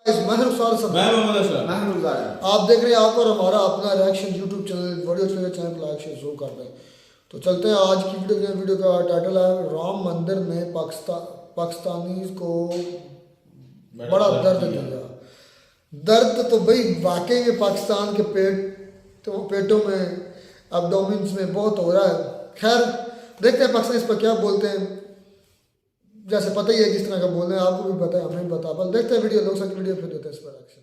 आप देख रहे हैं आप और हमारा अपना reaction YouTube channel video channel पर लाइक शेयर जरूर कर दें। तो चलते हैं आज की वीडियो का टाइटल है राम मंदिर में पाकिस्तानी को बड़ा दर्द दिया। दर्द तो भाई वाकई में पाकिस्तान के पेटों में एब्डोमेन्स में बहुत हो रहा है। खैर देखते हैं पाकिस्तान इस पर क्या बोलते हैं। जैसे पता ही है किस तरह का बोल रहे हैं, आपको भी पता है हमें भी पता, पर देखते हैं वीडियो, लोग सब वीडियो फिर देते हैं इस पर एक्शन।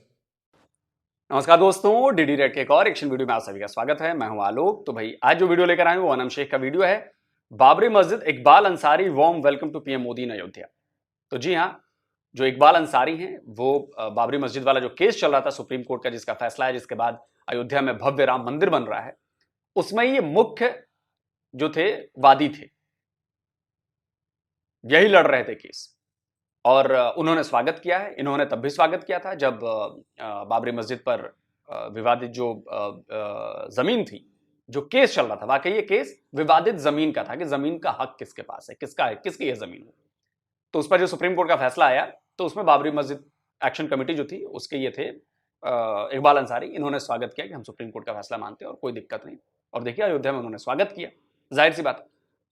नमस्कार दोस्तों, डीडी रेड के एक और एक्शन वीडियो में आप सभी का स्वागत है। मैं हूं आलोक। तो भाई आज जो वीडियो लेकर आए वो अनम शेख का वीडियो है। Babri Masjid, Iqbal Ansari warm welcome to PM Modi in Ayodhya. तो जी हां, जो इकबाल अंसारी हैं वो बाबरी मस्जिद वाला जो केस चल रहा था सुप्रीम कोर्ट का, जिसका फैसला है, जिसके बाद अयोध्या में भव्य राम मंदिर बन रहा है, उसमें ये मुख्य जो थे वादी थे, यही लड़ रहे थे केस। और उन्होंने स्वागत किया है। इन्होंने तब भी स्वागत किया था जब बाबरी मस्जिद पर विवादित जो जमीन थी, जो केस चल रहा था, वाकई ये केस विवादित जमीन का था कि जमीन का हक किसके पास है, किसका है, किसकी यह जमीन है। तो उस पर जो सुप्रीम कोर्ट का फैसला आया, तो उसमें बाबरी मस्जिद एक्शन कमेटी जो थी उसके ये थे इकबाल अंसारी। इन्होंने स्वागत किया कि हम सुप्रीम कोर्ट का फैसला मानते हैं और कोई दिक्कत नहीं। और देखिए अयोध्या में उन्होंने स्वागत किया, जाहिर सी बात।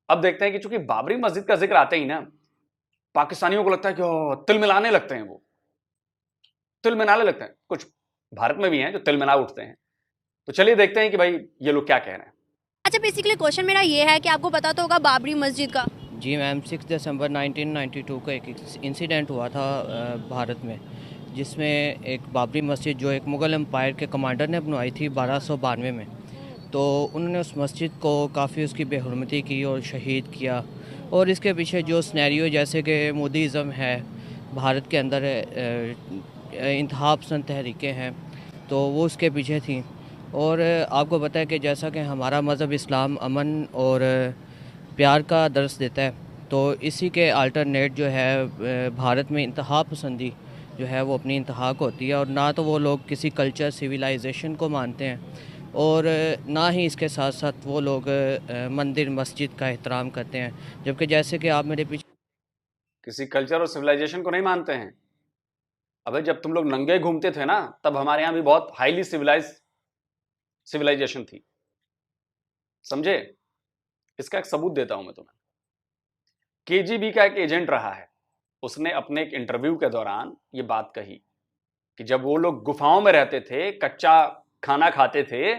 अब देखते हैं कि चूंकि बाबरी मस्जिद का जिक्र आते ही ना पाकिस्तानियों को लगता है कि तिल मिलाने लगते हैं, वो तिल मिलाने लगते हैं। कुछ भारत में भी हैं जो तिल मिला उठते हैं। तो चलिए देखते हैं कि भाई ये लोग क्या कह रहे हैं। अच्छा, बेसिकली क्वेश्चन मेरा ये है कि आपको पता तो होगा बाबरी मस्जिद का। जी मैम, 6 दिसंबर 1992 को एक इंसिडेंट हुआ था भारत में, जिसमें एक बाबरी मस्जिद जो एक मुग़ल एम्पायर के कमांडर ने बनवाई थी 1292 में। तो उन्होंने उस मस्जिद को काफ़ी उसकी बेहुरमती की और शहीद किया। और इसके पीछे जो स्नैरियो जैसे कि मोदीज़म है, भारत के अंदर इंतहा पसंद तहरीकें हैं, तो वो उसके पीछे थी। और आपको पता है कि जैसा कि हमारा मज़हब इस्लाम अमन और प्यार का दर्स देता है, तो इसी के अल्टरनेट जो है भारत में इंतहा पसंदी जो है वो अपनी इंतहा को होती है। और ना तो वो लोग किसी कल्चर सिविलाइजेशन को मानते हैं और ना ही इसके साथ साथ वो लोग मंदिर मस्जिद का एहतराम करते हैं। जबकि जैसे कि आप मेरे पीछे किसी कल्चर और सिविलाइजेशन को नहीं मानते हैं। अबे जब तुम लोग नंगे घूमते थे ना, तब हमारे यहां भी बहुत हाईली सिविलाइजेशन थी, समझे। इसका एक सबूत देता हूं मैं तुम्हें। केजीबी का एक एजेंट रहा है, उसने अपने एक इंटरव्यू के दौरान ये बात कही कि जब वो लोग गुफाओं में रहते थे, कच्चा खाना खाते थे,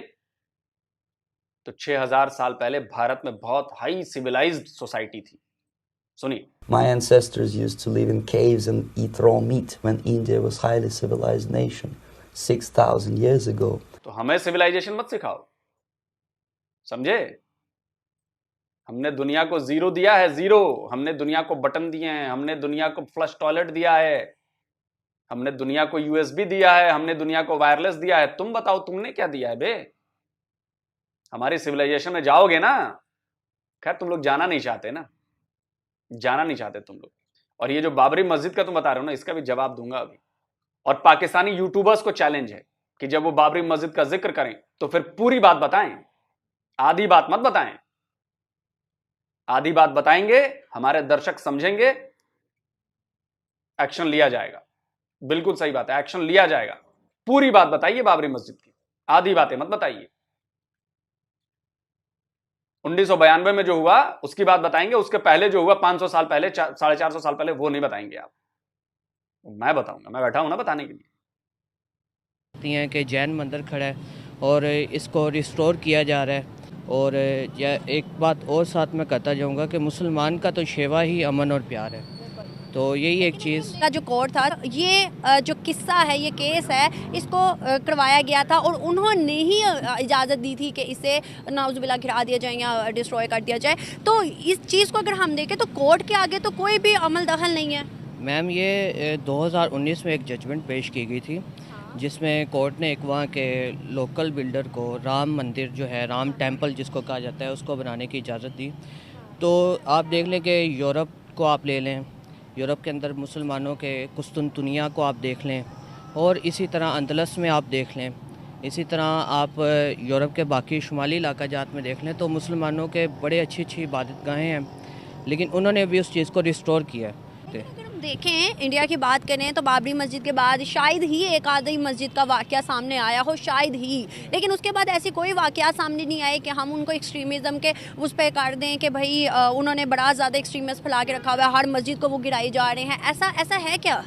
तो 6000 साल पहले भारत में बहुत हाई सिविलाइज्ड सोसाइटी थी। सुनिए। My ancestors used to live in caves and eat raw meat when India was highly civilized nation 6,000 years ago. तो हमें सिविलाइजेशन मत सिखाओ, समझे। हमने दुनिया को जीरो दिया है, जीरो। हमने दुनिया को बटन दिए हैं, हमने दुनिया को फ्लश टॉयलेट दिया है, हमने दुनिया को यूएसबी दिया है, हमने दुनिया को वायरलेस दिया है। तुम बताओ तुमने क्या दिया है बे। हमारी सिविलाइजेशन में जाओगे ना, खैर तुम लोग जाना नहीं चाहते ना, जाना नहीं चाहते तुम लोग। और ये जो बाबरी मस्जिद का तुम बता रहे हो ना, इसका भी जवाब दूंगा अभी। और पाकिस्तानी यूट्यूबर्स को चैलेंज है कि जब वो बाबरी मस्जिद का जिक्र करें तो फिर पूरी बात बताएं, आधी बात मत बताएं। आधी बात बताएंगे, हमारे दर्शक समझेंगे, एक्शन लिया जाएगा। बिल्कुल सही बात है, एक्शन लिया जाएगा। पूरी बात बताइए बाबरी मस्जिद की, आधी बातें मत बताइए। 1992 में जो हुआ उसकी बात बताएंगे, उसके पहले जो हुआ 500 साल पहले, 450 साल पहले, वो नहीं बताएंगे आप। मैं बताऊंगा, मैं बैठा हूं ना बताने के लिए। हैं कि जैन मंदिर खड़ा है और इसको रिस्टोर किया जा रहा है। और एक बात और साथ में कहता जाऊंगा कि मुसलमान का तो शेवा ही अमन और प्यार है। तो यही एक चीज़ का जो कोर्ट था, ये जो किस्सा है, ये केस है, इसको करवाया गया था और उन्होंने ही इजाज़त दी थी कि इसे नाउज़ुबिल्लाह गिरा दिया जाए या डिस्ट्रॉय कर दिया जाए। तो इस चीज़ को अगर हम देखें तो कोर्ट के आगे तो कोई भी अमल दखल नहीं है। मैम, ये 2019 में एक जजमेंट पेश की गई थी, जिसमें कोर्ट ने एक वहाँ के लोकल बिल्डर को राम मंदिर जो है, राम टेंपल जिसको कहा जाता है, उसको बनाने की इजाज़त दी। तो आप देख लें कि यूरोप को आप ले लें, यूरोप के अंदर मुसलमानों के कुस्तुनतुनिया को आप देख लें, और इसी तरह अंदलस में आप देख लें, इसी तरह आप यूरोप के बाकी शुमाली इलाका जात में देख लें, तो मुसलमानों के बड़े अच्छी अच्छी इबादतगाहें हैं, लेकिन उन्होंने भी उस चीज़ को रिस्टोर किया है। देखें, इंडिया की बात करें तो बाबरी मस्जिद के बाद शायद ही एक आधी मस्जिद का वाकया सामने आया हो, शायद ही, लेकिन उसके बाद ऐसी कोई वाकया सामने नहीं आए कि हम उनको एक्सट्रीमिज़म के उस पर कर दें कि भाई उन्होंने बड़ा ज़्यादा एक्सट्रीमिस्ट फैला के रखा हुआ है, हर मस्जिद को वो गिराई जा रहे हैं, ऐसा है क्या?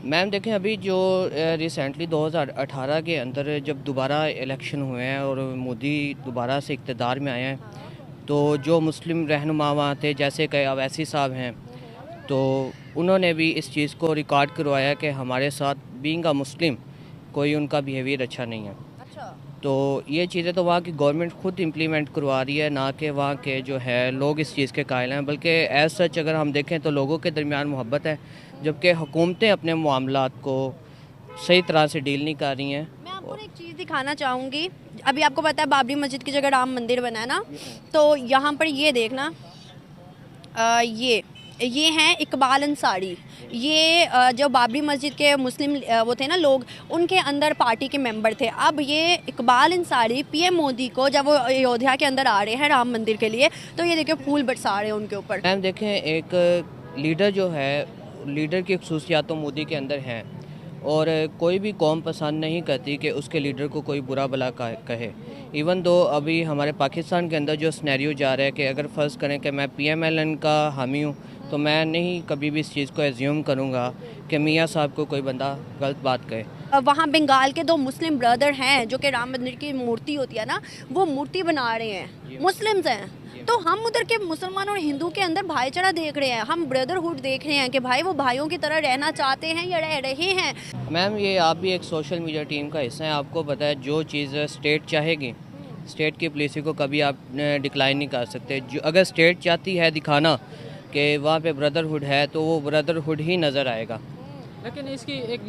मैम देखें, अभी जो रिसेंटली 2018 के अंदर जब दोबारा इलेक्शन हुए हैं और मोदी दोबारा से इक़्तिदार में आए हैं, तो जो मुस्लिम रहनुमा वहाँ थे, जैसे कि अवैसी साहब हैं, तो उन्होंने भी इस चीज़ को रिकॉर्ड करवाया कि हमारे साथ बीइंग अ मुस्लिम कोई उनका बिहेवियर अच्छा नहीं है। अच्छा। तो ये चीज़ें तो वहाँ की गवर्नमेंट खुद इम्प्लीमेंट करवा रही है, ना कि वहाँ के जो है लोग इस चीज़ के कायल हैं, बल्कि एज सच अगर हम देखें तो लोगों के दरमियान मोहब्बत है, जबकि हुकूमतें अपने मामलात को सही तरह से डील नहीं कर रही हैं। मैं आपको एक चीज़ दिखाना चाहूँगी। अभी आपको पता है बाबरी मस्जिद की जगह राम मंदिर बना है ना, तो यहाँ पर ये देखना, ये हैं इकबाल अंसारी। ये जो बाबरी मस्जिद के मुस्लिम वो थे ना लोग, उनके अंदर पार्टी के मेंबर थे। अब ये इकबाल अंसारी पीएम मोदी को, जब वो अयोध्या के अंदर आ रहे हैं राम मंदिर के लिए, तो ये देखिए फूल बरसा रहे हैं उनके ऊपर। मैम देखें, एक लीडर जो है, लीडर की खसूसियात तो मोदी के अंदर हैं, और कोई भी कौम पसंद नहीं करती कि उसके लीडर को कोई बुरा भला कहे। इवन दो अभी हमारे पाकिस्तान के अंदर जो स्नैरियो जा रहा है कि अगर फ़र्ज़ करें कि मैं PMLN का हामी हूँ, तो मैं नहीं कभी भी इस चीज़ को एज्यूम करूँगा कि मियाँ साहब को कोई बंदा गलत बात कहे। वहाँ बंगाल के 2 मुस्लिम ब्रदर हैं जो कि राम मंदिर की मूर्ति होती है ना, वो मूर्ति बना रहे हैं, मुस्लिम्स हैं। तो हम उधर के मुसलमान और हिंदू के अंदर भाईचारा देख रहे हैं, हम ब्रदरहुड देख रहे हैं कि भाई वो भाइयों की तरह रहना चाहते हैं या रह रहे हैं। मैम ये आप भी एक सोशल मीडिया टीम का हिस्सा है, आपको पता है जो चीज़ स्टेट चाहेगी, स्टेट की पॉलिसी को कभी आप डिक्लाइन नहीं कर सकते। जो अगर स्टेट चाहती है दिखाना कि वहाँ पे ब्रदरहुड है, तो वो ब्रदरहुड ही नज़र आएगा। लेकिन इसकी एक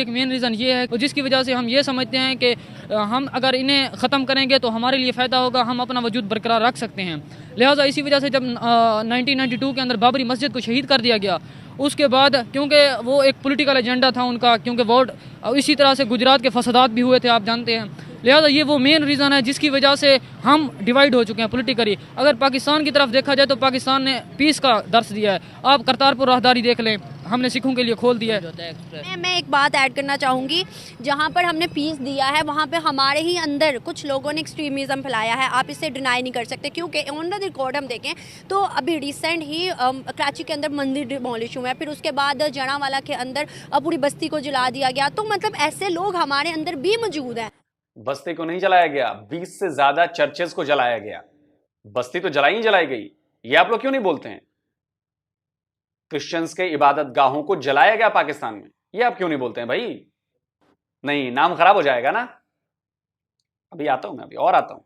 मेन रीज़न ये है, जिसकी वजह से हम ये समझते हैं कि हम अगर इन्हें ख़त्म करेंगे तो हमारे लिए फ़ायदा होगा, हम अपना वजूद बरकरार रख सकते हैं। लिहाजा इसी वजह से जब 1992 के अंदर बाबरी मस्जिद को शहीद कर दिया गया, उसके बाद क्योंकि वो एक पॉलिटिकल एजेंडा था उनका, क्योंकि वोट इसी तरह से गुजरात के फसादात भी हुए थे, आप जानते हैं। लिहाजा ये वो मेन रीज़न है जिसकी वजह से हम डिवाइड हो चुके हैं पॉलिटिकली। अगर पाकिस्तान की तरफ देखा जाए तो पाकिस्तान ने पीस का दर्स दिया है। आप करतारपुर राहदारी देख लें, हमने सिखों के लिए खोल दिया है। मैं एक बात ऐड करना चाहूँगी, जहाँ पर हमने पीस दिया है वहाँ पे हमारे ही अंदर कुछ लोगों ने एक्सट्रीमिज़म फैलाया है, आप इसे डिनाई नहीं कर सकते, क्योंकि ऑन द रिकॉर्ड हम देखें तो अभी रिसेंट ही कराची के अंदर मंदिर डिमोलिश हुआ है, फिर उसके बाद जनावाला के अंदर पूरी बस्ती को जला दिया गया। तो मतलब ऐसे लोग हमारे अंदर भी मौजूद हैं। बस्ती को नहीं जलाया गया, 20 से ज्यादा चर्चेस को जलाया गया, बस्ती तो जलाई ही जलाई गई। ये आप लोग क्यों नहीं बोलते हैं? क्रिश्चियंस के इबादत गाहों को जलाया गया पाकिस्तान में, ये आप क्यों नहीं बोलते हैं भाई? नहीं, नाम खराब हो जाएगा ना। अभी आता हूं, मैं अभी और आता हूं।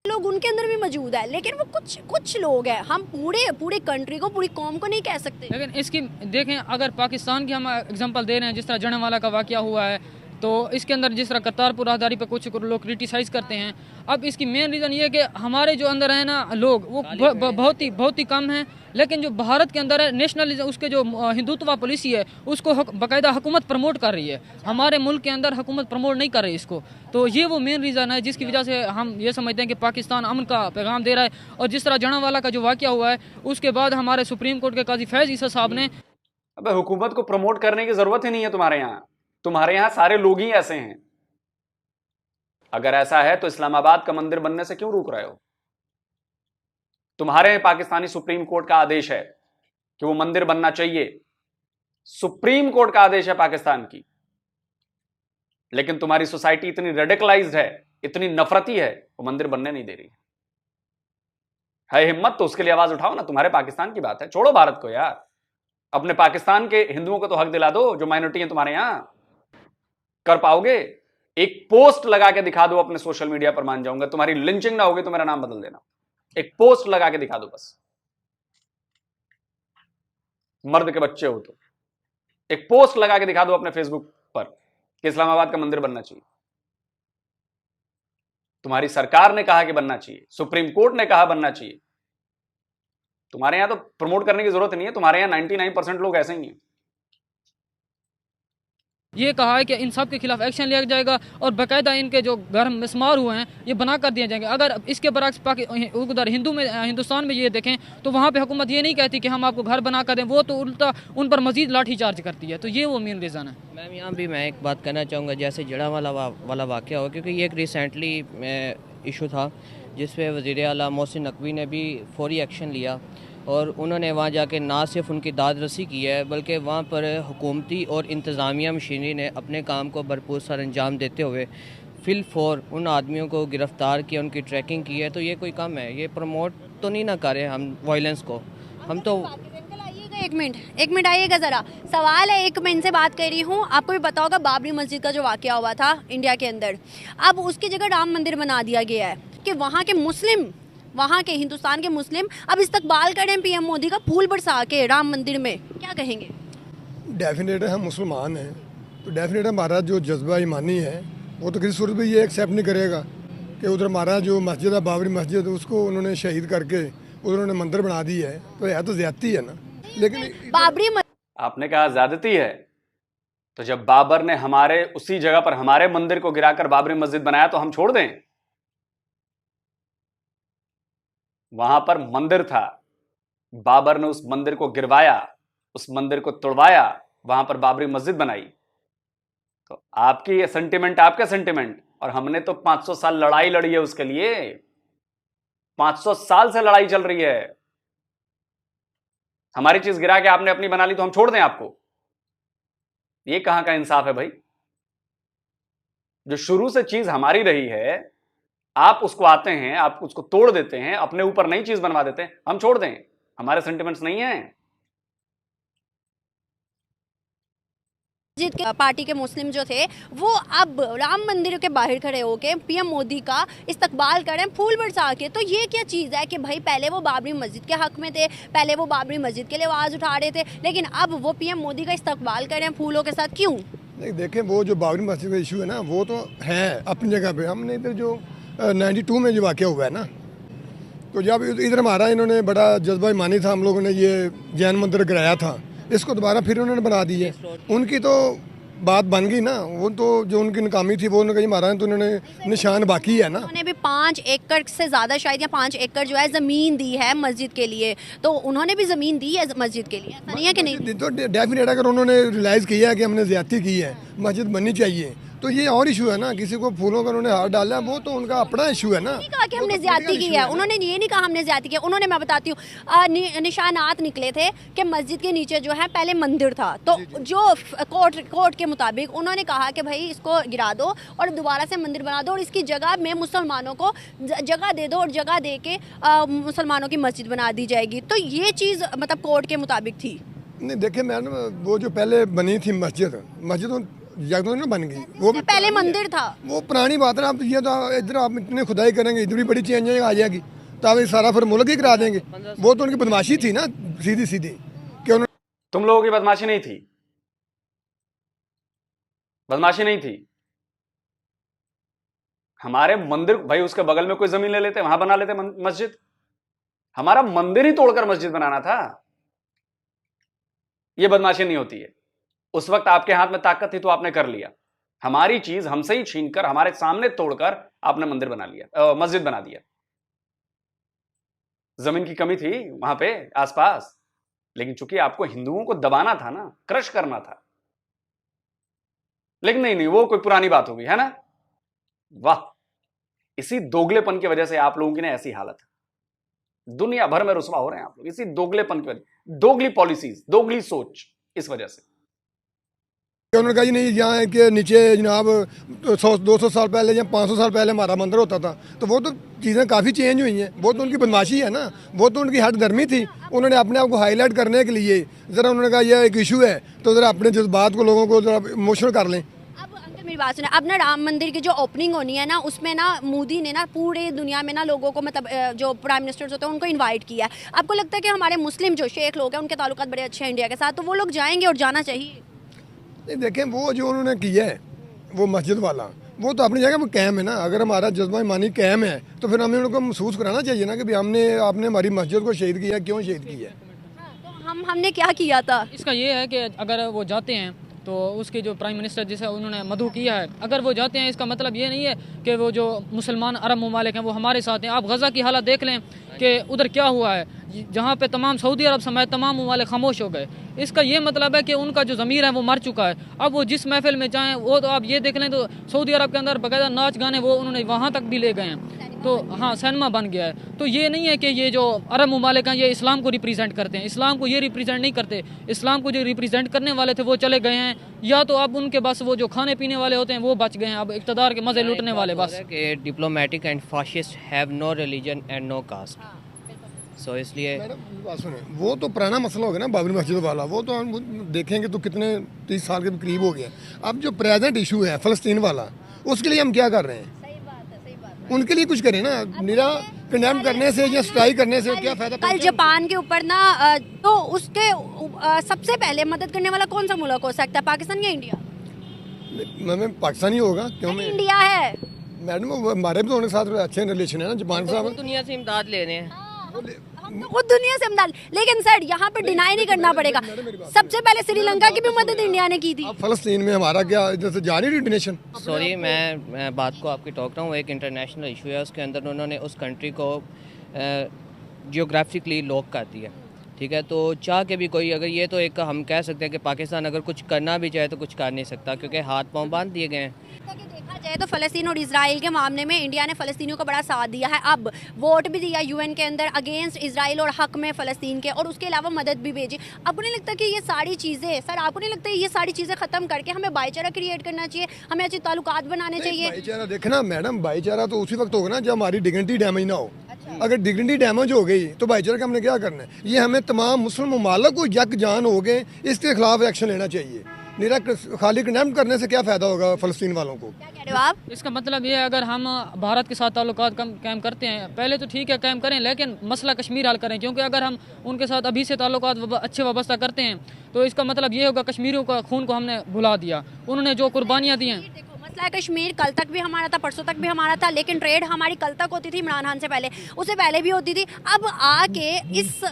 लोग उनके अंदर भी मौजूद है, लेकिन वो कुछ लोग हैं, हम पूरे कंट्री को, पूरी कौम को नहीं कह सकते। लेकिन इसकी देखें, अगर पाकिस्तान की हम एग्जांपल दे रहे हैं, जिस तरह जनावाला का वाकया हुआ है, तो इसके अंदर जिस तरह करतारपुर राहदारी पर कुछ लोग क्रिटिसाइज़ करते हैं। अब इसकी मेन रीज़न ये है कि हमारे जो अंदर है ना लोग, वो बहुत ही कम हैं, लेकिन जो भारत के अंदर है नेशनलिज्म, उसके जो हिंदुत्व पॉलिसी है, उसको बाकायदा हुकूमत प्रमोट कर रही है। हमारे मुल्क के अंदर हुकूमत प्रमोट नहीं कर रही इसको। तो ये वो मेन रीज़न है जिसकी वजह से हम ये समझते हैं कि पाकिस्तान अमन का पैगाम दे रहा है। और जिस तरह जनावाला का जो वाकया हुआ है, उसके बाद हमारे सुप्रीम कोर्ट के काजी फैज़ ईसा साहब ने, अबे हुकूमत को प्रमोट करने की जरूरत ही नहीं है तुम्हारे यहां सारे लोग ही ऐसे हैं। अगर ऐसा है तो इस्लामाबाद का मंदिर बनने से क्यों रोक रहे हो? तुम्हारे पाकिस्तानी सुप्रीम कोर्ट का आदेश है कि वो मंदिर बनना चाहिए, सुप्रीम कोर्ट का आदेश है पाकिस्तान की, लेकिन तुम्हारी सोसाइटी इतनी रेडिकलाइज्ड है, इतनी नफरती है, वो मंदिर बनने नहीं दे रही है। हिम्मत तो उसके लिए आवाज उठाओ ना। तुम्हारे पाकिस्तान की बात है, छोड़ो भारत को यार। अपने पाकिस्तान के हिंदुओं को तो हक दिला दो, जो माइनॉरिटी है तुम्हारे यहां। कर पाओगे? एक पोस्ट लगा के दिखा दो अपने सोशल मीडिया पर, मान जाऊंगा। तुम्हारी लिंचिंग ना होगी तो मेरा नाम बदल देना। एक पोस्ट लगा के दिखा दो बस, मर्द के बच्चे हो तो एक पोस्ट लगा के दिखा दो अपने फेसबुक पर कि इस्लामाबाद का मंदिर बनना चाहिए। तुम्हारी सरकार ने कहा कि बनना चाहिए, सुप्रीम कोर्ट ने कहा बनना चाहिए। तुम्हारे यहां तो प्रमोट करने की जरूरत नहीं है, तुम्हारे यहां 99% लोग ऐसे ही हैं। ये कहा है कि इन सब के खिलाफ एक्शन लिया जाएगा और बाकायदा इनके जो घर मिसमार हुए हैं ये बना कर दिए जाएंगे। अगर इसके बरक्स उधर हिंदुस्तान में ये देखें तो वहाँ पे हुकूमत ये नहीं कहती कि हम आपको घर बना कर दें, वो तो उल्टा उन पर मजीद लाठी चार्ज करती है। तो ये वो मेन रीज़न है। मैम यहाँ भी मैं एक बात कहना चाहूँगा, जैसे जड़ा वाला वाक़या हो, क्योंकि ये एक रिसेंटली इशू था जिस पे वज़ीर आला मोहसिन नकवी ने भी फौरी एक्शन लिया और उन्होंने वहाँ जाके ना सिर्फ उनकी दाद रसी की है बल्कि वहाँ पर हुकूमती और इंतज़ामिया मशीनरी ने अपने काम को भरपूर सर अंजाम देते हुए फिल फॉर उन आदमियों को गिरफ़्तार किया, उनकी ट्रैकिंग की है। तो ये कोई कम है, ये प्रमोट तो नहीं ना करें हम वायलेंस को, हम तो एक मिनट आइएगा ज़रा। सवाल है, एक मैं इनसे बात कर रही हूँ, आपको भी पता होगा बाबरी मस्जिद का जो वाक़या हुआ था इंडिया के अंदर, अब उसकी जगह राम मंदिर बना दिया गया है कि वहाँ के मुस्लिम, वहाँ के हिंदुस्तान के मुस्लिम अब इस्तकबाल करें पीएम मोदी का फूल बरसा के राम मंदिर में, क्या कहेंगे? डेफिनेट हम मुसलमान हैं तो डेफिनेट हमारा जो जज्बा ईमानी है वो तो किसी सूरत में ये एक्सेप्ट नहीं करेगा कि उधर हमारा जो मस्जिद है बाबरी मस्जिद, उसको उन्होंने शहीद करके उन्होंने मंदिर बना दी है, तो ज़्यादती है ना। लेकिन बाबरी आपने कहा ज्यादती है, तो जब बाबर ने हमारे उसी जगह पर हमारे मंदिर को गिराकर बाबरी मस्जिद बनाया तो हम छोड़ दें? वहां पर मंदिर था, बाबर ने उस मंदिर को गिरवाया, उस मंदिर को तोड़वाया, वहां पर बाबरी मस्जिद बनाई। तो आपकी ये सेंटिमेंट आपका सेंटिमेंट, और हमने तो 500 साल लड़ाई लड़ी है उसके लिए, 500 साल से लड़ाई चल रही है। हमारी चीज गिरा के आपने अपनी बना ली तो हम छोड़ दें आपको? ये कहां का इंसाफ है भाई? जो शुरू से चीज हमारी रही है, आप उसको आते हैं, आप उसको तोड़ देते हैं, अपने ऊपर नई चीज बनवा देते हैं, हम छोड़ दें? हमारे सेंटिमेंट्स नहीं है। के पार्टी के मुस्लिम जो थे वो अब राम मंदिर के बाहर खड़े होके पीएम मोदी का इस्तकबाल करें फूल बरसा के। तो ये क्या चीज़ है कि भाई पहले वो बाबरी मस्जिद के हक में थे, पहले वो बाबरी मस्जिद के लिए आवाज़ उठा रहे थे, लेकिन अब वो पीएम मोदी का इस्तकबाल करें फूलों के साथ, क्यों? नहीं देखें, वो जो बाबरी मस्जिद का इशू है ना, वो तो है अपनी जगह पे। हमने इधर जो 92 में जो वाक़या हुआ है ना, तो जब इधर हमारा इन्होंने बड़ा जज्बा ईमानी था, हम लोगों ने ये जैन मंदिर गिराया था, इसको दोबारा फिर उन्होंने बना दी है। उनकी तो बात बन गई ना, वो तो जो उनकी नाकामी थी वो उन्होंने मारा है, तो उन्होंने निशान बाकी है ना। उन्होंने भी 5 एकड़ से ज़्यादा शायद, या 5 एकड़ जो है ज़मीन दी है मस्जिद के लिए, तो उन्होंने भी ज़मीन दी है मस्जिद के लिए, ऐसा नहीं है कि नहीं? तो डेफिनेट अगर उन्होंने रियलाइज़ किया है कि हमने ज़्यादती की है, मस्जिद बननी चाहिए, तो ये और इशू है ना। किसी को फूलों का उन्होंने हाथ डाला, वो तो उनका अपना इशू है ना। नहीं कहा कि हमने ज्यादती की है, उन्होंने ये नहीं कहा हमने ज्यादती किया। उन्होंने, मैं बताती हूँ, निशानात निकले थे कि मस्जिद के नीचे जो है पहले मंदिर था, तो जो कोर्ट के मुताबिक उन्होंने कहा कि भाई इसको गिरा दो और दोबारा से मंदिर बना दो और इसकी जगह में मुसलमानों को जगह दे दो और जगह दे के मुसलमानों की मस्जिद बना दी जाएगी। तो ये चीज़ मतलब कोर्ट के मुताबिक थी। नहीं देखिए मैडम, वो जो पहले बनी थी मस्जिद जगह ना बन गई, वो भी पहले मंदिर था, वो पुरानी बात है। आप ये तो इधर आप इतने खुदाई करेंगे, इधर भी बड़ी चेंज आ जाएगी, तो आप सारा फिर मुल्क ही करा देंगे। वो तो उनकी बदमाशी थी ना, सीधी सीधी कि उन्होंने। तुम लोगों की बदमाशी नहीं थी, बदमाशी नहीं थी। हमारे मंदिर भाई, उसके बगल में कोई जमीन ले लेते, वहां बना लेते मस्जिद। हमारा मंदिर ही तोड़कर मस्जिद बनाना था, यह बदमाशी नहीं होती है। उस वक्त आपके हाथ में ताकत थी तो आपने कर लिया। हमारी चीज हमसे ही छीनकर, हमारे सामने तोड़कर आपने मंदिर बना लिया, मस्जिद बना दिया। जमीन की कमी थी वहां पे आसपास, लेकिन चूंकि आपको हिंदुओं को दबाना था ना, क्रश करना था। लेकिन नहीं, वो कोई पुरानी बात हो गई है ना। वाह, इसी दोगलेपन की वजह से आप लोगों की ना ऐसी हालत है। दुनिया भर में रुसवा हो रहे हैं आप लोग, इसी दोगलेपन की वजह, दोगली पॉलिसीज, दोगली सोच, इस वजह से। उन्होंने कहा जी नहीं, यहाँ के नीचे जनाब 100-200 साल पहले या 500 साल पहले हमारा मंदिर होता था, तो वो तो चीज़ें काफ़ी चेंज हुई हैं। वो तो उनकी बदमाशी है ना, वो तो उनकी हद धर्मी थी। उन्होंने अपने आप को हाईलाइट करने के लिए ज़रा उन्होंने कहा यह एक इशू है, तो ज़रा अपने जज्बात को, लोगों को ज़रा इमोशनल कर लें। अब अंकल मेरी बात सुने, अब ना राम मंदिर की जो ओपनिंग होनी है ना, उसमें ना मोदी ने ना पूरे दुनिया में ना लोगों को, मतलब जो प्राइम मिनिस्टर्स होते हैं उनको इनवाइट किया है। आपको लगता है कि हमारे मुस्लिम जो शेख लोग हैं उनके ताल्लुकात बड़े अच्छे हैं इंडिया के साथ, तो वो लोग जाएंगे और जाना चाहिए? नहीं देखें, वो जो उन्होंने किया है वो मस्जिद वाला, वो तो अपनी जगह वो कायम है ना। अगर हमारा जज्बा ईमानी कायम है तो फिर हमें उनको महसूस कराना चाहिए ना कि भाई आपने हमारी मस्जिद को शहीद किया, क्यों शहीद किया? तो हमने क्या किया था? इसका ये है कि अगर वो जाते हैं तो उसके जो प्राइम मिनिस्टर जिसे उन्होंने मदऊ किया है, अगर वो जाते हैं इसका मतलब ये नहीं है कि वो जो मुसलमान अरब ममालिक हैं वो हमारे साथ हैं। आप गज़ा की हालत देख लें कि उधर क्या हुआ है, जहाँ पे तमाम सऊदी अरब समेत तमाम ममालिक खामोश हो गए। इसका ये मतलब है कि उनका जो ज़मीर है वो मर चुका है। अब वो जिस महफिल में जाएँ, वो तो आप ये देख लें तो सऊदी अरब के अंदर बाकायदा नाच गाने वो उन्होंने वहाँ तक भी ले गए हैं। तो हाँ, सिनेमा बन गया है। तो ये नहीं है कि ये जो अरब ममालिक हैं ये इस्लाम को रिप्रेजेंट करते हैं, इस्लाम को ये रिप्रेजेंट नहीं करते। इस्लाम को जो रिप्रेजेंट करने वाले थे वो चले गए हैं, या तो अब उनके बस वो जो खाने पीने वाले होते हैं वो बच गए हैं, अब इक़्तिदार के मज़े लूटने वाले बस। Diplomatic and fascist have no religion and no caste. So इसलिए मैडम बात सुने, वो तो पुराना मसला हो गया ना बाबरी मस्जिद वाला, वो तो हम देखेंगे तो कितने 30 साल के करीब हो गए। अब जो प्रेजेंट इशू है फ़लस्तीन वाला, उसके लिए हम क्या कर रहे हैं? उनके लिए कुछ करें ना, निरा कंडेम करने से या स्ट्राइक करने से क्या फायदा? कल जापान के ऊपर ना तो उसके सबसे पहले मदद करने वाला कौन सा मुल्क हो सकता है, पाकिस्तान या इंडिया? मैं पाकिस्तान ही होगा, क्यों? मैं इंडिया है मैडम, हमारे भी तो उनके साथ अच्छे रिलेशन है ना जापान के साथ। दुनिया से इमदाद ले रहे हैं, हम तो खुद दुनिया से इमदाद। लेकिन सर यहाँ पे डिनाई नहीं करना पड़ेगा, सबसे पहले श्रीलंका की भी मदद इंडिया ने की थी। अब फ़लस्तीन में हमारा क्या इधर से जा रही है डोनेशन? सॉरी मैं बात को आपकी टोक रहा हूँ। एक इंटरनेशनल इशू है, उसके अंदर उन्होंने उस कंट्री को जियोग्राफिकली लॉक कर दिया, ठीक है। तो चाह के भी कोई, अगर ये तो एक हम कह सकते हैं कि पाकिस्तान अगर कुछ करना भी चाहे तो कुछ कर नहीं सकता, क्योंकि हाथ पांव बांध दिए गए हैं। देखा जाए तो फ़लस्तीन और इजराइल के मामले में इंडिया ने फ़लस्तीनियों का बड़ा साथ दिया है। अब वोट भी दिया यूएन के अंदर अगेंस्ट इजराइल और हक में फ़लस्तीन के, और उसके अलावा मदद भी भेजी। आपको नहीं लगता कि ये सारी चीज़ें, सर आपको नहीं लगता ये सारी चीज़ें ख़त्म करके हमें भाईचारा क्रिएट करना चाहिए, हमें अच्छे ताल्लुकात बनाने चाहिए? भाईचारा देखना मैडम, भाईचारा तो उसी वक्त होगा ना जब हमारी डिग्निटी डैमेज ना हो। अगर डिग्निटी डैमेज हो गई तो भाईचारा का हमने क्या करना है? ये हमें तमाम मुस्लिम ममालिक को यकजान हो गए, इसके खिलाफ एक्शन लेना चाहिए। निरा खाली कंडेम करने से क्या फ़ायदा होगा फ़लस्तीन वालों को? क्या कह रहे हो आप? इसका मतलब ये है, अगर हम भारत के साथ ताल्लुकात कायम करते हैं, पहले तो ठीक है कायम करें, लेकिन मसला कश्मीर हल करें। क्योंकि अगर हम उनके साथ अभी से ताल्लुकात अच्छे वाबस्ता करते हैं तो इसका मतलब ये होगा कश्मीरियों का खून को हमने भुला दिया, उन्होंने जो कुर्बानियाँ दी हैं। मसला है कश्मीर कल तक भी हमारा था, परसों तक भी हमारा था, लेकिन ट्रेड हमारी कल तक होती थी इमरान खान से पहले, उससे पहले भी होती थी। अब आके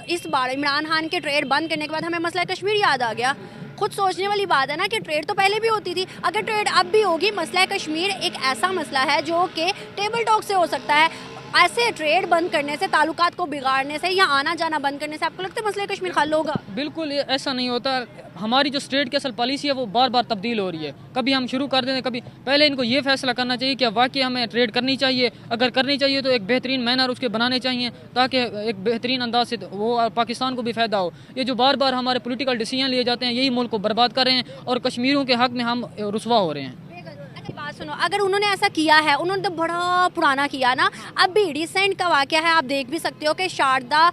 इस बार इमरान खान के ट्रेड बंद करने के बाद हमें मसला कश्मीर याद आ गया। खुद सोचने वाली बात है ना कि ट्रेड तो पहले भी होती थी, अगर ट्रेड अब भी होगी, मसला कश्मीर एक ऐसा मसला है जो कि टेबल टॉक से हो सकता है। ऐसे ट्रेड बंद करने से, ताल्लुकात को बिगाड़ने से या आना जाना बंद करने से आपको लगता है मसला कश्मीर हल होगा? बिल्कुल ऐसा नहीं होता। हमारी जो स्टेट की असल पॉलिसी है वो बार बार तब्दील हो रही है, कभी हम शुरू कर देते हैं, कभी पहले इनको ये फैसला करना चाहिए कि वाकई हमें ट्रेड करनी चाहिए। अगर करनी चाहिए तो एक बेहतरीन मैनर उसके बनाने चाहिए ताकि एक बेहतरीन अंदाज से वो पाकिस्तान को भी फ़ायदा हो। ये जो बार बार हमारे पोलिटिकल डिसीजन लिए जाते हैं यही मुल्क को बर्बाद कर रहे हैं और कश्मीरियों के हक में हम रुसवा हो रहे हैं। बात सुनो, अगर उन्होंने ऐसा किया है, उन्होंने तो बड़ा पुराना किया ना। अब भी रिसेंट का वाकया है, आप देख भी सकते हो कि शारदा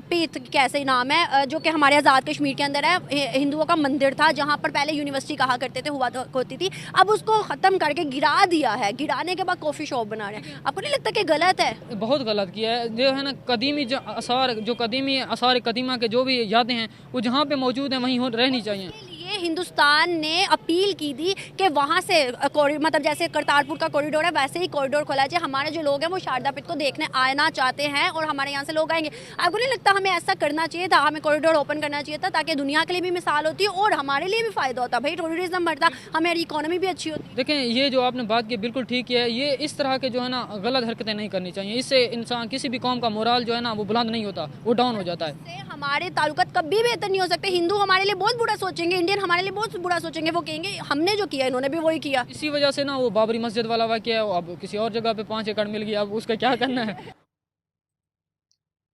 पीठ कैसे नाम है, जो कि हमारे आज़ाद कश्मीर के अंदर है, हिंदुओं का मंदिर था जहाँ पर पहले यूनिवर्सिटी कहा करते थे, हुआ होती थी। अब उसको ख़त्म करके गिरा दिया है, गिराने के बाद कॉफ़ी शॉप बना रहे हैं। आपको नहीं लगता कि गलत है? बहुत गलत किया है। जो है ना कदीमी कदीमी आसार कदीमा के जो भी यादें हैं वो जहाँ पे मौजूद हैं वहीं रहनी चाहिए। हिंदुस्तान ने अपील की थी कि वहाँ से मतलब जैसे करतारपुर का कॉरिडोर है वैसे ही कॉरिडोर खोला जाए। हमारे जो लोग हैं वो शारदा पीठ को देखने आना चाहते हैं और हमारे यहाँ से लोग आएंगे। आपको नहीं लगता हमें ऐसा करना चाहिए था, हमें कॉरिडोर ओपन करना चाहिए था ताकि दुनिया के लिए भी मिसाल होती है और हमारे लिए भी फ़ायदा होता? भाई टूरिज्म बढ़ता, हमारी इकोनॉमी भी अच्छी होती। देखें, ये जो आपने बात की बिल्कुल ठीक है। ये इस तरह के जो है ना गलत हरकतें नहीं करनी चाहिए। इससे इंसान किसी भी कौम का मोराल जो है ना वो बुलंद नहीं होता, वो डाउन हो जाता है। हमारे ताल्लुकात कभी बेहतर नहीं हो सकते। हिंदू हमारे लिए बहुत बुरा सोचेंगे, इंडियन हमारे लिए बहुत बुरा सोचेंगे, वो कहेंगे हमने जो किया इन्होंने भी वही किया। इसी वजह से ना वो बाबरी मस्जिद वाला वाकया है, अब किसी और जगह पे 5 एकड़ मिल गया, अब उसका क्या करना है।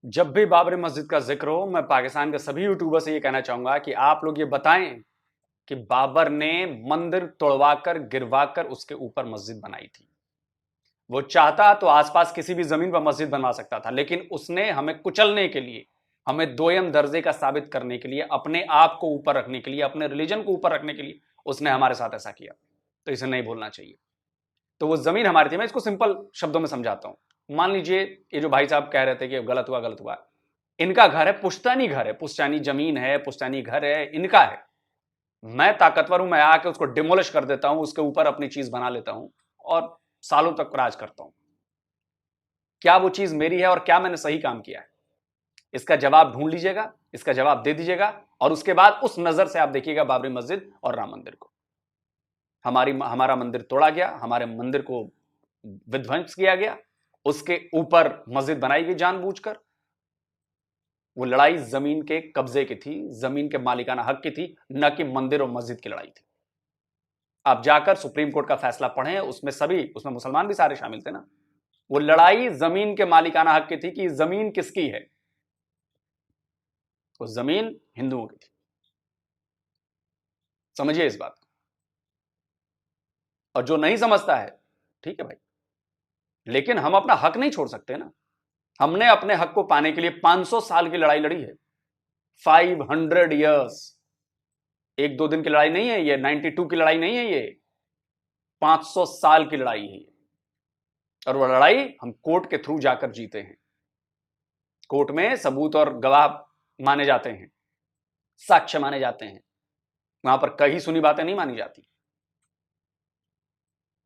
जब भी बाबरी मस्जिद का जिक्र हो, मैं पाकिस्तान के सभी यूट्यूबर से ये कहना चाहूंगा कि आप लोग ये बताएं कि बाबर ने मंदिर तोड़वाकर गिरवाकर उसके ऊपर मस्जिद बनाई थी। वो चाहता तो आसपास किसी भी जमीन पर मस्जिद बनवा सकता था, लेकिन उसने हमें कुचलने के लिए, हमें दोयम दर्जे का साबित करने के लिए, अपने आप को ऊपर रखने के लिए, अपने रिलीजन को ऊपर रखने के लिए उसने हमारे साथ ऐसा किया। तो इसे नहीं भूलना चाहिए। तो वो जमीन हमारी थी। मैं इसको सिंपल शब्दों में समझाता हूं। मान लीजिए ये जो भाई साहब कह रहे थे कि गलत हुआ, इनका घर है, पुश्तैनी घर है, पुश्तैनी जमीन है, पुश्तैनी घर है, इनका है। मैं ताकतवर हूं, मैं आके उसको डिमोलिश कर देता हूं, उसके ऊपर अपनी चीज बना लेता हूं और सालों तक राज करता हूं। क्या वो चीज मेरी है और क्या मैंने सही काम किया है? इसका जवाब ढूंढ लीजिएगा, इसका जवाब दे दीजिएगा, और उसके बाद उस नजर से आप देखिएगा बाबरी मस्जिद और राम मंदिर को। हमारा मंदिर तोड़ा गया, हमारे मंदिर को विध्वंस किया गया, उसके ऊपर मस्जिद बनाई गई जानबूझकर। वो लड़ाई जमीन के कब्जे की थी, जमीन के मालिकाना हक की थी, न कि मंदिर और मस्जिद की लड़ाई थी। आप जाकर सुप्रीम कोर्ट का फैसला पढ़ें, उसमें मुसलमान भी सारे शामिल थे ना। वो लड़ाई जमीन के मालिकाना हक की थी कि जमीन किसकी है। वो जमीन हिंदुओं की थी, समझिए इस बात को। और जो नहीं समझता है, ठीक है भाई, लेकिन हम अपना हक नहीं छोड़ सकते ना। हमने अपने हक को पाने के लिए 500 साल की लड़ाई लड़ी है, 500 इयर्स। एक दो दिन की लड़ाई नहीं है ये, 92 की लड़ाई नहीं है ये, 500 साल की लड़ाई है ये। और वो लड़ाई हम कोर्ट के थ्रू जाकर जीते हैं। कोर्ट में सबूत और गवाह माने जाते हैं, साक्ष्य माने जाते हैं, वहां पर कहीं सुनी बातें नहीं मानी जाती।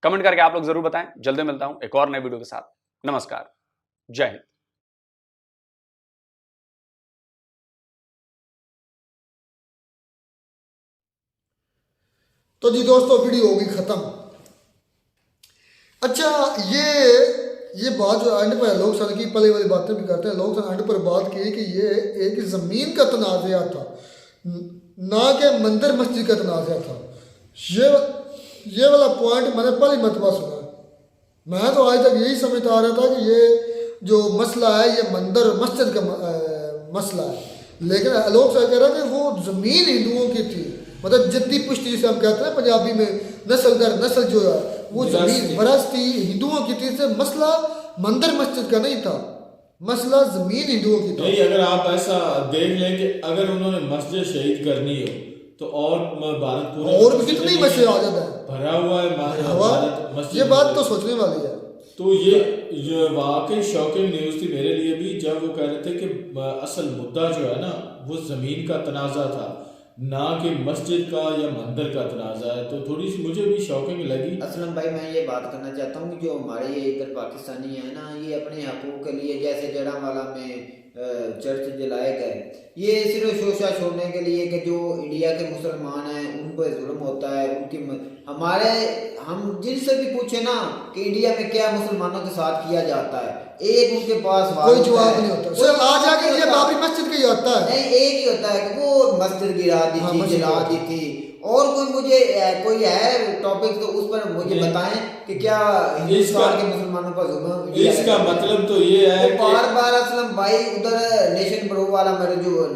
कमेंट करके आप लोग जरूर बताएं। जल्दी मिलता हूं एक और नए वीडियो के साथ। नमस्कार, जय हिंद। तो जी दोस्तों, वीडियो होगी खत्म। अच्छा, ये बात जो एंड पर लोग सन की पहले वाली बातें भी करते हैं, लोग सन एंड पर बात की कि ये एक ज़मीन का तनाज़ा था, ना कि मंदिर मस्जिद का तनाज़ा था। ये वाला पॉइंट मैंने पहली मरतबा सुना। मैं तो आज तक यही समझता आ रहा था कि ये जो मसला है ये मंदिर और मस्जिद का मसला है, लेकिन लोग कह रहे हैं कि वो ज़मीन हिंदुओं की थी। मतलब जद्दी पुश्ती जिसे हम कहते हैं पंजाबी में, नस्ल दर नस्ल जो है वो जमीन फर्ज थी, हिंदुओं की थी। से मसला मंदिर मस्जिद का नहीं था, मसला जमीन हिंदुओं की था। नहीं, अगर आप ऐसा देख लें कि अगर उन्होंने मस्जिद शहीद करनी हो तो और भारत पूरे और भी कितनी मस्जिद आ जाता है, भरा हुआ है भारत मस्जिद। ये बात तो सोचने वाली है। तो ये वाकई शॉकिंग न्यूज़ थी मेरे लिए भी, जब वो कह रहे थे कि असल मुद्दा जो है ना वो ज़मीन का तनाज़ा था, ना कि मस्जिद का या मंदिर का तनाज़ा है। तो थोड़ी सी मुझे भी शॉकिंग लगी। असलम भाई, मैं ये बात करना चाहता हूँ कि जो हमारे ये इधर पाकिस्तानी है ना, ये अपने हकूक़ के लिए, जैसे जड़ावाला में चर्च जलाए गए, ये सिर्फ शोशा छोड़ने के लिए कि जो इंडिया के मुसलमान हैं उन पर जुल्म होता है, हम जिनसे भी पूछे ना कि इंडिया में क्या मुसलमानों के साथ किया जाता है, एक उनके पास कोई जवाब नहीं होता। सिर्फ आ जाके ये बाबरी मस्जिद का ही होता है। नहीं, एक ही होता है कि वो मस्जिद गिरा दी थी, जला दी थी। और कोई है टॉपिक तो उस पर मुझे बताएं कि क्या हिंदुस्तान के मुसलमानों पर जुल्म। इसका मतलब तो ये है कि बार असलम भाई, उधर नेशन प्रो वाला मेरे जो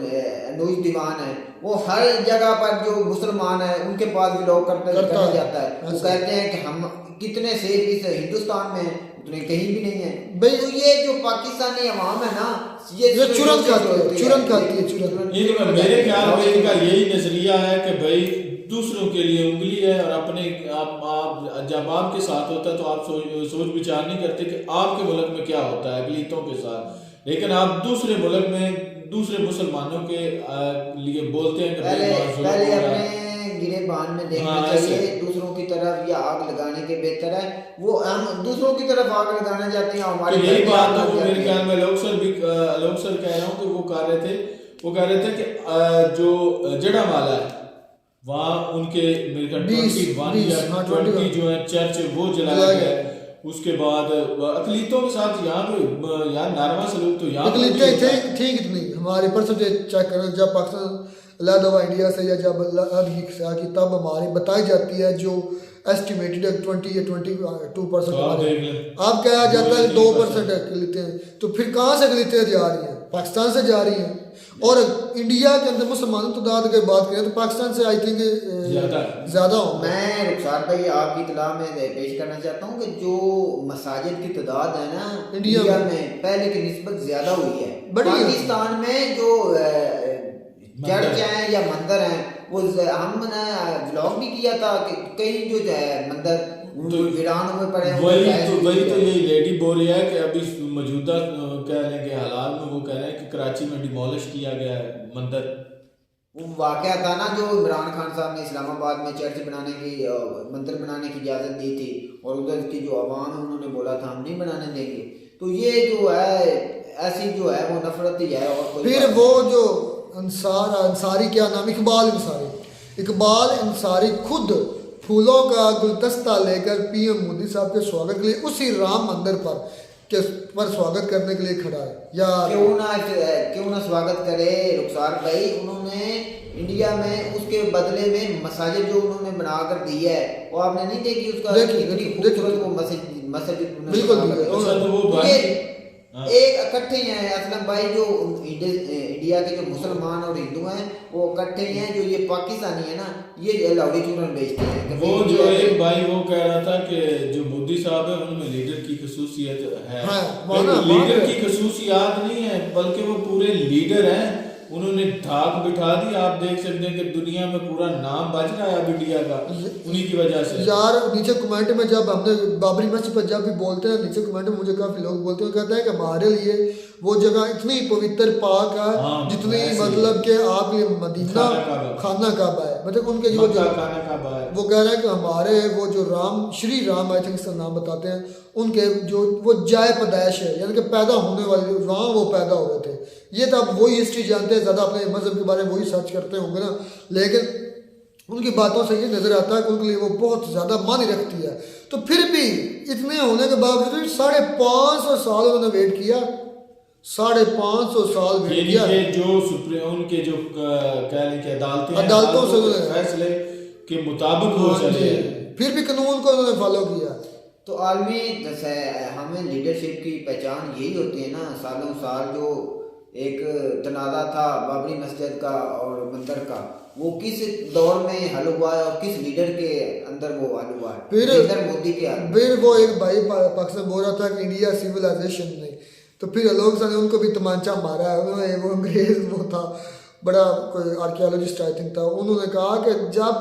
न्यूज़ दीवान है, वो हर जगह पर जो मुसलमान है उनके पास भी लोग करने जाता है। वो कहते हैं कि हम कितने सेफ इस हिंदुस्तान में उतने कहीं भी नहीं है। तो ये जो पाकिस्तानी अवाम है ना, ये चुरन खाती है। मेरे ख्याल में इनका यही नजरिया है कि भाई दूसरों के लिए उंगली है, और अपने आप जब आपके साथ होता है तो आप सोच विचार नहीं करते कि आपके मुल्क में क्या होता है अकलीतों के साथ, लेकिन आप दूसरे मुल्क में दूसरे मुसलमानों के लिए बोलते हैं कि पहले अपने गिरेबान में देखना चाहिए, दूसरों की तरफ या आग लगाने के बेहतर है। वो हम दूसरों की तरफ आग लगाने जाते हैं, हमारी यही बात है। मेरे ख्याल में लोग सर कह रहा हूँ कि वो कह रहे थे कि जो जड़ावाला है वहाँ उनके मेरे ख्याल 20 जो है चर्च वो जलाया गया। उसके बाद अकलीतों के साथ यहाँ पे यार नारवा सलूक तो यहाँ ठीक इतनी हमारी परसेंटेज चेक करें, जब पाकिस्तान अलग हुआ इंडिया से या जब अलग की तब हमारी बताई जाती है जो एस्टिमेटेड 20 या 22%। अब क्या जाता है 2% अकलीतें, तो फिर कहाँ से अकलीतें जा रही हैं? पाकिस्तान से जा रही हैं। और इंडिया के अंदर मुसलमानों की तादाद की बात करें तो पाकिस्तान से आई थिंक ज़्यादा हो। मैं रुखसार भाई आपकी इत्तला में पेश करना चाहता हूँ कि जो मसाजिद की तादाद है ना इंडिया में पहले की निस्बत ज़्यादा हुई है। पाकिस्तान में जो चर्च हैं या मंदिर हैं, वो हमने व्लॉग भी किया था कि कई जो मंदिर वीरान में पड़े। वही तो यही लेडी बोल रही है कि अभी मौजूदा कह लें कि हालात में वो कह रहे हैं कि कराची में डिमोलिश किया गया है मंदिर। वो वाकया था ना जो इमरान खान साहब ने इस्लामाबाद में चर्च बनाने की मंदिर बनाने की इजाज़त दी थी, और उधर की जो आवाम है उन्होंने बोला था हम नहीं बनाने देंगे। तो ये जो है ऐसी जो है वो नफरत ही है और कोई फिर वो जो अंसारी क्या नाम, इकबाल अंसारी खुद फूलों का गुलदस्ता लेकर पीएम मोदी साहब के स्वागत के लिए उसी राम मंदिर पर स्वागत करने के लिए खड़ा है यार। क्यों ना स्वागत करे रुखसार भाई। उन्होंने इंडिया में उसके बदले में मसाजिद जो उन्होंने बनाकर दी है वो आपने नहीं देखी, उसका खूबसूरत वो मस्जिद बिल्कुल एक इकट्ठे हैं असलम भाई, जो इंडिया के जो मुसलमान और हिंदू हैं वो इकट्ठे हैं, जो ये पाकिस्तानी है ना ये लाहौरी चूरन बेचते हैं। वो जो एक भाई वो कह रहा था कि जो मोदी साहब है उनमें लीडर की खसूसियत है, लीडर की खसूसियात नहीं है बल्कि वो पूरे लीडर हैं, उन्होंने धाक बिठा दी। आप देख सकते हैं कि दुनिया में पूरा नाम बच रहा है अब इंडिया का उन्हीं की वजह से। यार नीचे कमेंट में जब हमने बाबरी मस्जिद पर जब भी बोलते हैं, नीचे कमेंट में मुझे काफी लोग बोलते हैं, कहते हैं कि हमारे लिए वो जगह इतनी पवित्र पाक है जितनी मतलब कि आप ये मदीना खाना काबा है, मतलब उनके जो वो कह रहे हैं कि हमारे वो जो श्री राम आई थिंक इसका नाम बताते हैं, उनके जो वो जाय पैदाइश है यानी कि पैदा होने वाले वहाँ वो पैदा हो गए थे। ये तो आप वही हिस्ट्री जानते हैं, ज़्यादा अपने मज़हब के बारे में वही सर्च करते होंगे ना, लेकिन उनकी बातों से ये नज़र आता है कि उनके लिए वो बहुत ज़्यादा मानी रखती है। तो फिर भी इतने होने के बावजूद 550 साल उन्होंने वेट किया, 550 साल वेट किया। जो उनके जो अदालतों से फैसले के मुताबिक वो चले, फिर भी कानून को उन्होंने फॉलो किया। तो आलमी हमें लीडरशिप की पहचान यही होती है ना। सालों साल जो एक तनाज़ा था बाबरी मस्जिद का और मंदिर का, वो किस दौर में हल हुआ है और किस लीडर के अंदर वो हल हुआ है? फिर मोदी के फिर वो एक भाई पाकिस्तान बोल रहा था कि इंडिया सिविलाइजेशन नहीं, तो फिर लोग ने उनको भी तमांचा मारा है। उन्होंने वो अंग्रेज वो था बड़ा कोई आर्कियोलॉजिस्ट आई थिंक था, उन्होंने कहा कि जब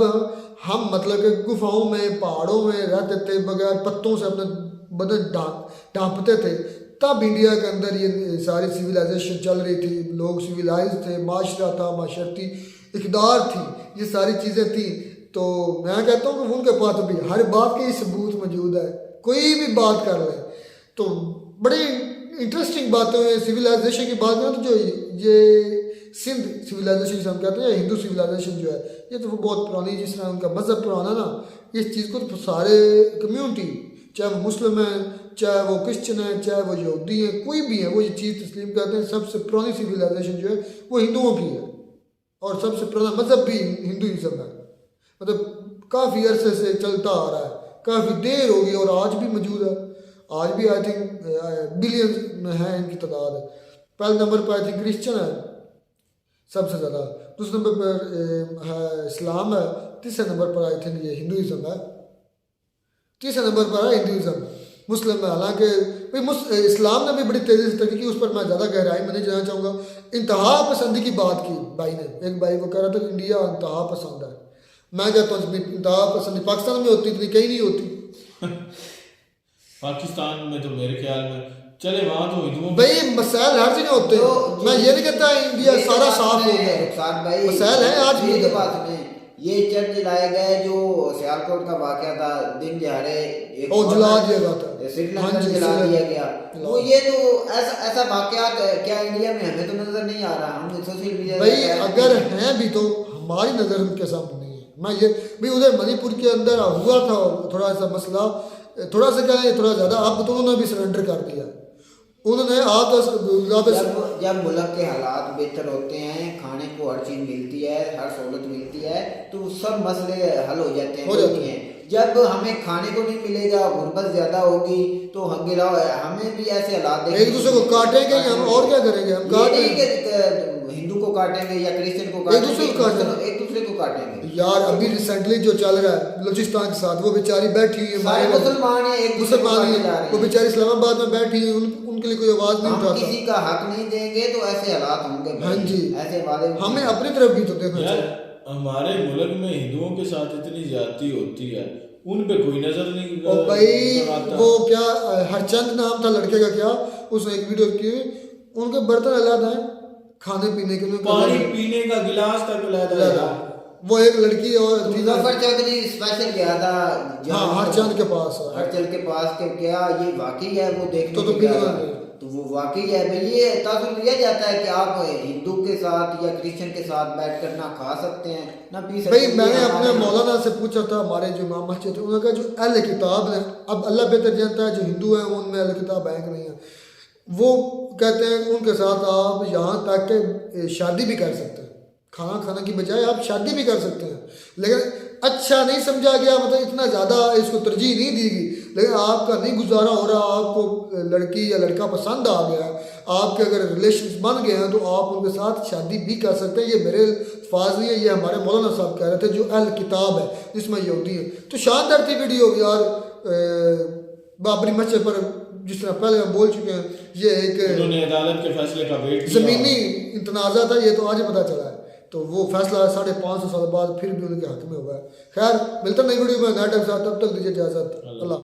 हम मतलब कि गुफाओं में पहाड़ों में रहते थे, बगैर पत्तों से अपने बदन ढांपते थे, तब इंडिया के अंदर ये सारी सिविलाइजेशन चल रही थी, लोग सिविलाइज थे, माशरा था, माशरती इक़दार थी, ये सारी चीज़ें थी। तो मैं कहता हूँ कि उनके पास अभी हर बात के सबूत मौजूद है, कोई भी बात कर ले। तो बड़ी इंटरेस्टिंग बातें हुई सिविलाइजेशन की बात करें तो जो ये सिंध सिविलाइजेशन जिसे हम कहते हैं, हिंदू सिविलाइजेशन जो है ये तो वो बहुत पुरानी, जिस तरह उनका मज़हब पुराना ना, इस चीज़ को तो सारे कम्यूनिटी चाहे वो मुस्लिम हैं, चाहे वो क्रिश्चन हैं, चाहे वो यहूदी हैं, कोई भी है, वो ये चीज़ तस्लीम करते हैं। सबसे पुरानी सिविलाइजेशन जो है वो हिंदुओं की है और सबसे पुराना मज़हब भी हिंदुइज़्म है, मतलब काफ़ी अरसे से चलता आ रहा है, काफ़ी देर हो गई और आज भी मौजूद है। आज भी आई थिंक बिलियंस में है इनकी तादाद। पहले नंबर पर आई थिंक क्रिश्चन है सबसे ज़्यादा, दूसरे नंबर पर है इस्लाम है, तीसरे नंबर पर आई थिंक ये हिंदुइज़्म है, तीसरे नंबर पर है हिंदुइज़्म, मुस्लिम है। हालांकि भाई इस्लाम ने भी बड़ी तेज़ी से तरक्की की, उस पर मैं ज़्यादा गहराई में नहीं जाना चाहूँगा। इंतहा पसंदी की बात की भाई ने, एक भाई वो कह रहा था कि इंडिया इंतहा पसंद है, मैं कहता हूँ इंतहा पसंदी पाकिस्तान में होती इतनी कहीं नहीं होती। पाकिस्तान में तो मेरे ख्याल में चले वहाँ तो हिंदुओं भाई मसाइल हर जगह होते हैं, मैं ये नहीं कहता इंडिया सारा साफ हो गया, मसाइल है आज भी। बात में ये चर्च जलाया गया जो सियालकोट का वाकया था, दिन दिहाड़े जला दिया गया था, श्रीलंका जला दिया गया, वो ये तो ऐसा वाकया क्या इंडिया में हमें तो नजर नहीं आ रहा। हम सोशल मीडिया भाई अगर हैं भी तो हमारी नजर के सामने नहीं है। मैं ये भाई उधर मणिपुर के अंदर हुआ था थोड़ा सा मसला, थोड़ा सा क्या है थोड़ा ज़्यादा, अब तो उन्होंने भी सरेंडर कर दिया, उन्होंने जब मुल्क के हालात बेहतर होते हैं, खाने को हर चीज़ मिलती है, हर सहूलत मिलती है, तो सब मसले हल हो जाते हैं। जब हमें खाने को नहीं मिलेगा, गुर्बत ज़्यादा होगी, तो हमें भी ऐसे हालात देखेंगे, एक दूसरे को काटेंगे हम, और क्या करेंगे हम, हिंदू को काटेंगे या क्रिश्चियन को काटेंगे, एक दूसरे को काटेंगे। यार अभी रिसेंटली जो चल रहा है बलूचिस्तान के साथ, वो बेचारी बैठी हुई है, मुसलमान है, एक मुसलमान है, वो बेचारी इस्लामाबाद में बैठी है, उनके लिए कोई आवाज नहीं उठाता। किसी का हक नहीं देंगे तो ऐसे हालात होंगे। हाँ जी, ऐसे वादे हमें अपनी तरफ भी तो देखना चाहिए। हमारे मुल्क में हिंदुओं के साथ इतनी ज्यादती होती है, उन पे कोई नजर नहीं। और भाई वो क्या हरचंद नाम था लड़के का, क्या उसने एक वीडियो की, उनके बर्तन अलग हैं, खाने पीने के लिए पानी पीने का गिलास तक अलग है। वो एक लड़की और मुजफ्फर चौधरी स्पेशल गया था हरचंद के पास, हरचंद के पास के क्या ये वाकई है वो देखने तो फिर तो वो वाकई है भाई, ये तासुर लिया जाता है कि आप हिंदू के साथ या क्रिश्चियन के साथ बैठ कर ना खा सकते हैं ना पी सकते भाई हैं। मैंने अपने मौलाना से पूछा था, हमारे जो इमाम मस्जिद थे, उन्होंने कहा जो अहले किताब है, अब अल्लाह बेहतर जानता है जो हिंदू हैं उनमें अहले किताब है कि नहीं है, वो कहते हैं उनके साथ आप यहाँ तक के शादी भी कर सकते हैं, खाना खाने की बजाय आप शादी भी कर सकते हैं, लेकिन अच्छा नहीं समझा गया, मतलब इतना ज़्यादा इसको तरजीह नहीं दी गई, लेकिन आपका नहीं गुजारा हो रहा, आपको लड़की या लड़का पसंद आ गया, आपके अगर रिलेशन बन गए हैं तो आप उनके साथ शादी भी कर सकते हैं। ये मेरे अल्फाज नहीं है, ये हमारे मौलाना साहब कह रहे थे जो अल किताब है जिसमें यहूदी है। तो शानदार थी वीडियो यार, बाबरी मस्जिद पर जिस तरह पहले हम बोल चुके हैं, ये एक उन्होंने अदालत के फैसले का वेट किया, ज़मीनी इंतनाज़ा था, ये तो आज पता चला है, तो वो फैसला 550 साल बाद फिर भी उनके हक में हुआ है। खैर मिलता नई वीडियो में नए टाइम साथ, तब तक दीजिए इजाज़त, अल्लाह।